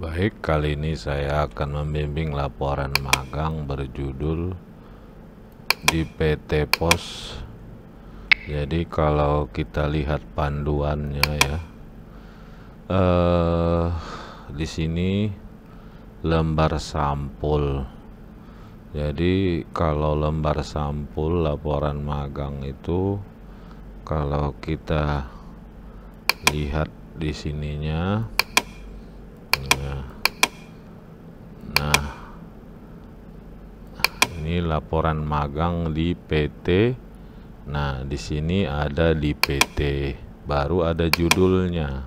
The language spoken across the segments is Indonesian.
Baik, kali ini saya akan membimbing laporan magang berjudul di PT Pos. Jadi kalau kita lihat panduannya ya, di sini lembar sampul. Jadi kalau lembar sampul laporan magang itu, kalau kita lihat di sininya, nah ini laporan magang di PT. Nah di sini ada di PT, baru ada judulnya.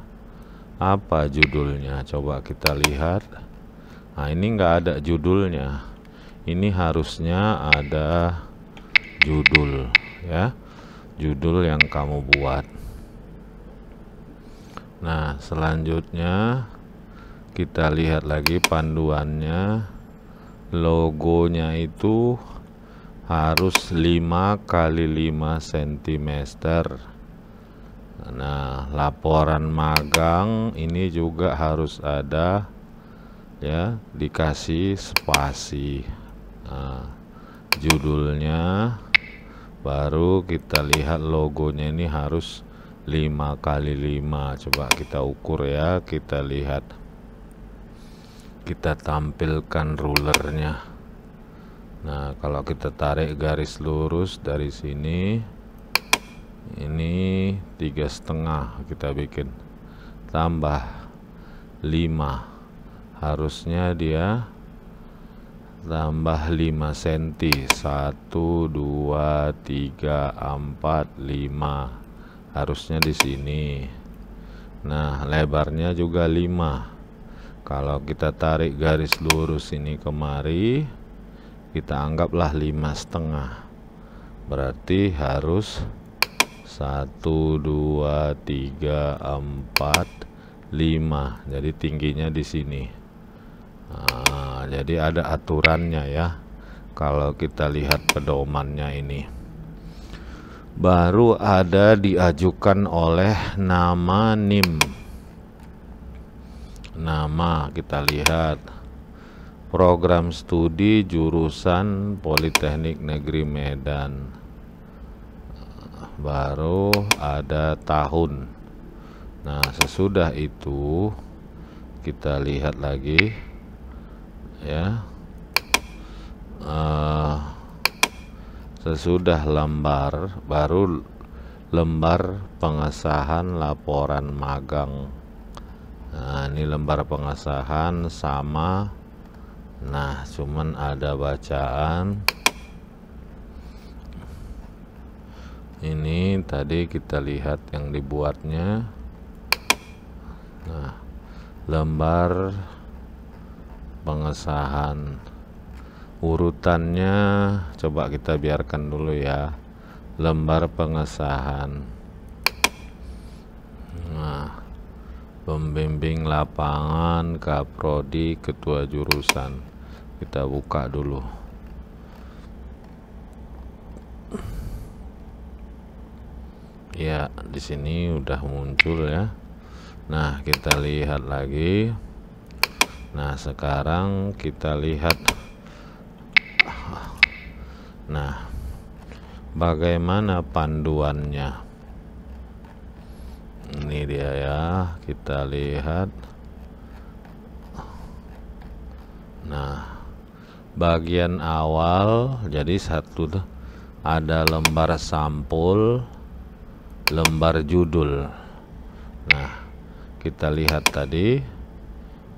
Apa judulnya? Coba kita lihat. Nah ini nggak ada judulnya. Ini harusnya ada judul ya, judul yang kamu buat. Nah selanjutnya kita lihat lagi panduannya. Logonya itu harus 5 kali 5 cm. Nah laporan magang ini juga harus ada ya, dikasih spasi. Nah, judulnya, baru kita lihat logonya ini harus 5 kali 5. Coba kita ukur ya, kita lihat, kita tampilkan rulernya. Nah kalau kita tarik garis lurus dari sini, ini 3,5 kita bikin, tambah 5, harusnya dia tambah 5 cm. 1, 2, 3, 4, 5, harusnya di sini. Nah lebarnya juga 5. Kalau kita tarik garis lurus ini kemari, kita anggaplah 5,5, berarti harus 1, 2, 3, 4, 5. Jadi tingginya di sini. Nah, jadi ada aturannya ya. Kalau kita lihat pedomannya ini, baru ada diajukan oleh nama NIM. Nama kita lihat, program studi jurusan Politeknik Negeri Medan. Baru ada tahun. Nah sesudah itu kita lihat lagi ya, sesudah lembar, baru lembar pengesahan laporan magang. Nah ini lembar pengesahan sama. Nah cuman ada bacaan. Ini tadi kita lihat yang dibuatnya. Nah lembar pengesahan, urutannya coba kita biarkan dulu ya, lembar pengesahan. Nah pembimbing lapangan, kaprodi, ketua jurusan, kita buka dulu. Ya di sini udah muncul ya. Nah kita lihat lagi. Nah sekarang kita lihat, nah bagaimana panduannya. Ini dia ya, kita lihat. Nah bagian awal, jadi satu ada lembar sampul, lembar judul. Nah kita lihat tadi,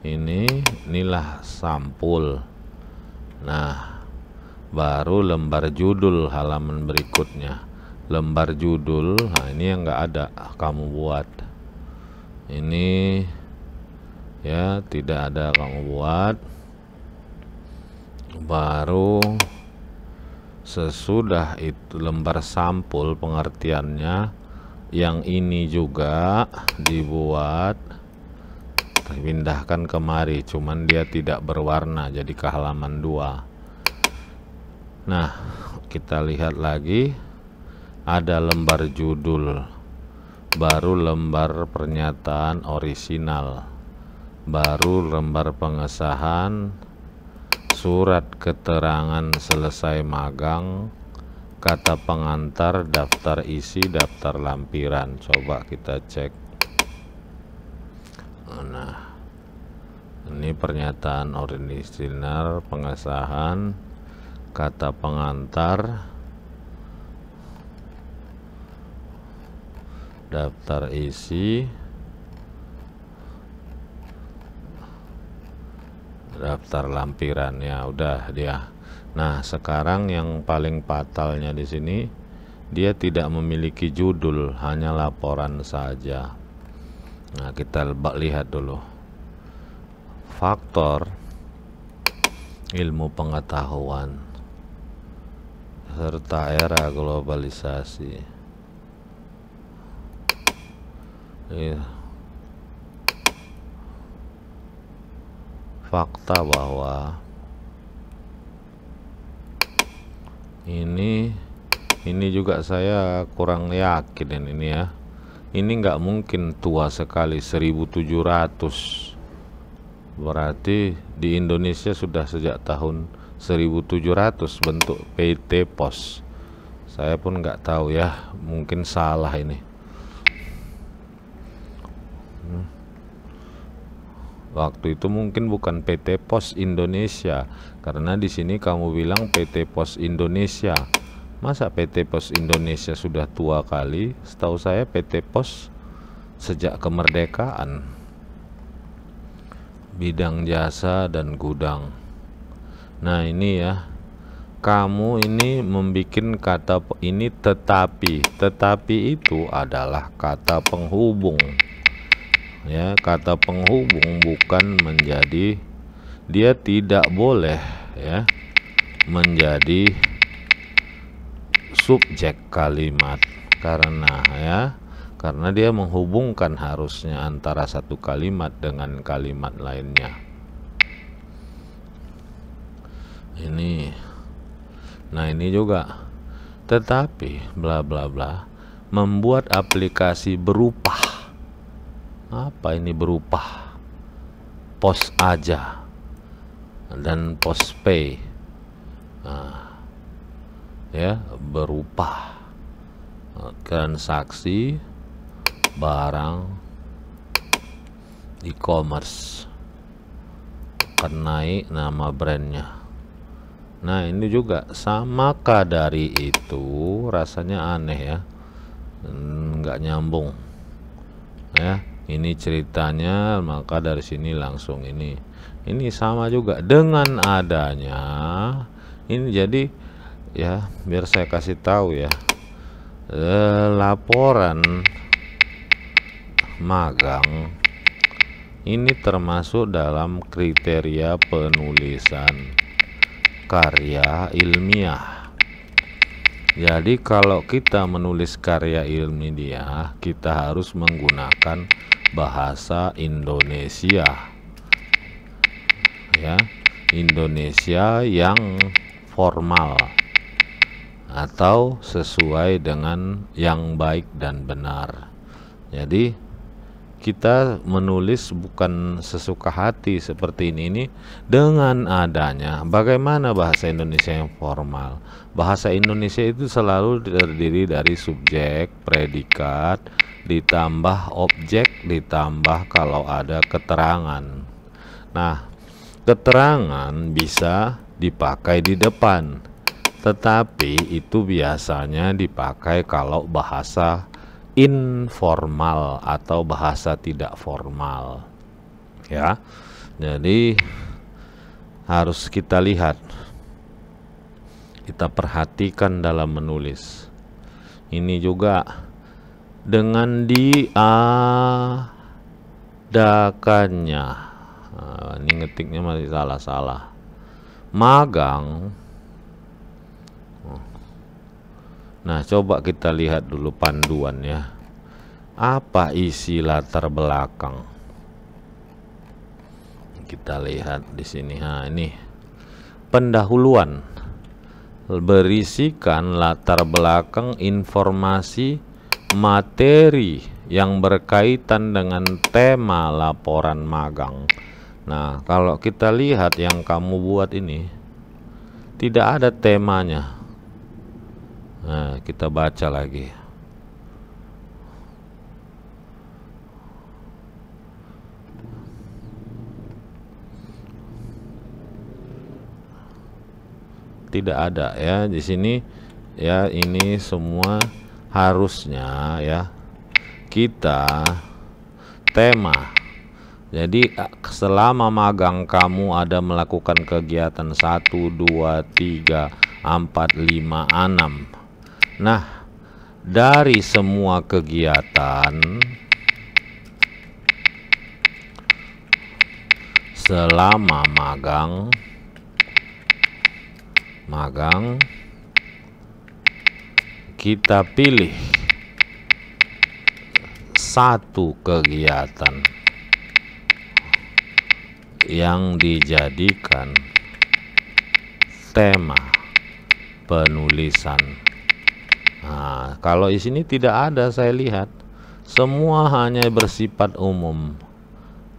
inilah sampul. Nah baru lembar judul halaman berikutnya, lembar judul. Nah ini yang nggak ada kamu buat, ini ya tidak ada kamu buat. Baru sesudah itu lembar sampul pengertiannya, yang ini juga dibuat, pindahkan kemari, cuman dia tidak berwarna, jadi ke halaman 2. Nah kita lihat lagi, ada lembar judul, baru lembar pernyataan orisinal. baru lembar pengesahan, surat keterangan selesai magang, kata pengantar, daftar isi, daftar lampiran. Coba kita cek. Nah, ini pernyataan orisinal, pengesahan, kata pengantar, daftar isi, daftar lampiran. Ya udah dia. Nah, sekarang yang paling fatalnya di sini, dia tidak memiliki judul, hanya laporan saja. Nah, kita lihat dulu faktor ilmu pengetahuan serta era globalisasi. Fakta bahwa ini juga saya kurang yakin ini ya. Ini nggak mungkin tua sekali, 1700. Berarti di Indonesia sudah sejak tahun 1700 bentuk PT Pos. Saya pun nggak tahu ya, mungkin salah ini. Waktu itu mungkin bukan PT Pos Indonesia, karena di sini kamu bilang PT Pos Indonesia. Masa PT Pos Indonesia sudah tua kali? Setahu saya PT Pos sejak kemerdekaan. Bidang jasa dan gudang. Nah, ini ya. Kamu ini membikin kata ini tetapi itu adalah kata penghubung. Ya, kata penghubung bukan menjadi, dia tidak boleh ya menjadi subjek kalimat, karena dia menghubungkan harusnya antara satu kalimat dengan kalimat lainnya. Nah ini juga tetapi bla bla bla membuat aplikasi berupa apa ini, berupa pos aja dan postpay. Nah, ya, berupa transaksi barang e-commerce, kenai nama brandnya. Nah ini juga samakah dari itu, rasanya aneh ya, nggak nyambung ya. Ini ceritanya, maka dari sini langsung ini sama juga dengan adanya ini. Jadi ya, biar saya kasih tahu ya, laporan magang ini termasuk dalam kriteria penulisan karya ilmiah. Jadi kalau kita menulis karya ilmiah, kita harus menggunakan bahasa Indonesia ya, Indonesia yang formal atau sesuai dengan yang baik dan benar. Jadi kita menulis bukan sesuka hati seperti ini dengan adanya bagaimana bahasa Indonesia yang formal. Bahasa Indonesia itu selalu terdiri dari subjek, predikat, ditambah objek, ditambah kalau ada keterangan. Nah, keterangan bisa dipakai di depan, tetapi itu biasanya dipakai kalau bahasa informal atau bahasa tidak formal ya. Jadi harus kita lihat, kita perhatikan dalam menulis. Ini juga dengan diadakannya, ini ngetiknya masih salah-salah, magang. Nah, coba kita lihat dulu panduan ya. Apa isi latar belakang? Kita lihat di sini. Nah, ini pendahuluan berisikan latar belakang informasi materi yang berkaitan dengan tema laporan magang. Nah, kalau kita lihat yang kamu buat ini tidak ada temanya. Nah, kita baca lagi. Tidak ada ya di sini ya. Ini semua harusnya ya kita tema. Jadi selama magang kamu ada melakukan kegiatan 1, 2, 3, 4, 5, 6. Nah, dari semua kegiatan selama magang kita pilih satu kegiatan yang dijadikan tema penulisan. Nah, kalau di sini tidak ada, saya lihat semua hanya bersifat umum.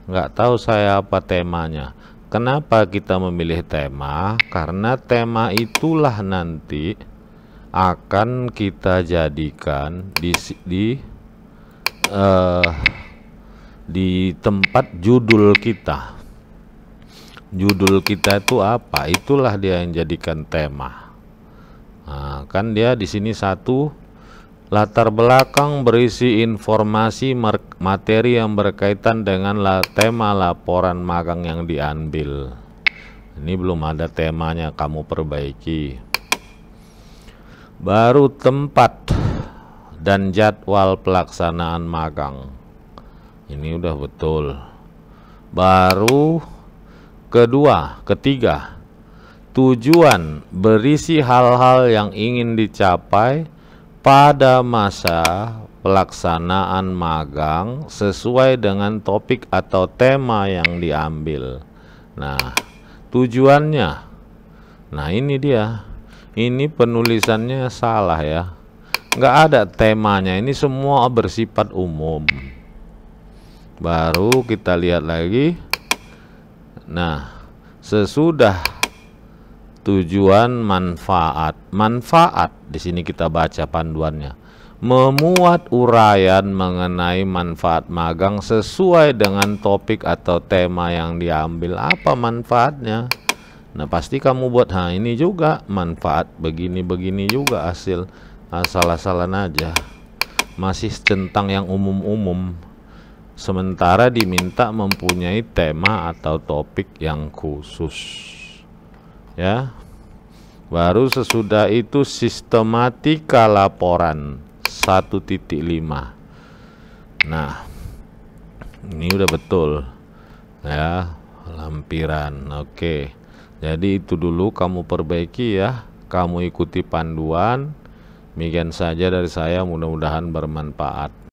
Nggak tahu saya apa temanya. Kenapa kita memilih tema? Karena tema itulah nanti akan kita jadikan di tempat judul kita. Judul kita itu apa? Itulah dia yang jadikan tema. Nah, kan dia di sini satu, latar belakang berisi informasi materi yang berkaitan dengan tema laporan magang yang diambil. Ini belum ada temanya, kamu perbaiki. Baru tempat dan jadwal pelaksanaan magang. Ini udah betul. Baru ketiga, tujuan berisi hal-hal yang ingin dicapai pada masa pelaksanaan magang sesuai dengan topik atau tema yang diambil. Nah, tujuannya. Nah, ini dia. Ini penulisannya salah ya. Nggak ada temanya. Ini semua bersifat umum. Baru kita lihat lagi. Nah, sesudah tujuan manfaat di sini kita baca panduannya, memuat uraian mengenai manfaat magang sesuai dengan topik atau tema yang diambil. Apa manfaatnya? Nah, pasti kamu buat ini juga manfaat begini juga hasil. Asal-asalan aja, masih tentang yang umum-umum, sementara diminta mempunyai tema atau topik yang khusus ya. Baru sesudah itu sistematika laporan 1.5. Nah, ini udah betul ya, lampiran. Oke, jadi itu dulu kamu perbaiki ya, kamu ikuti panduan. Demikian saja dari saya, mudah-mudahan bermanfaat.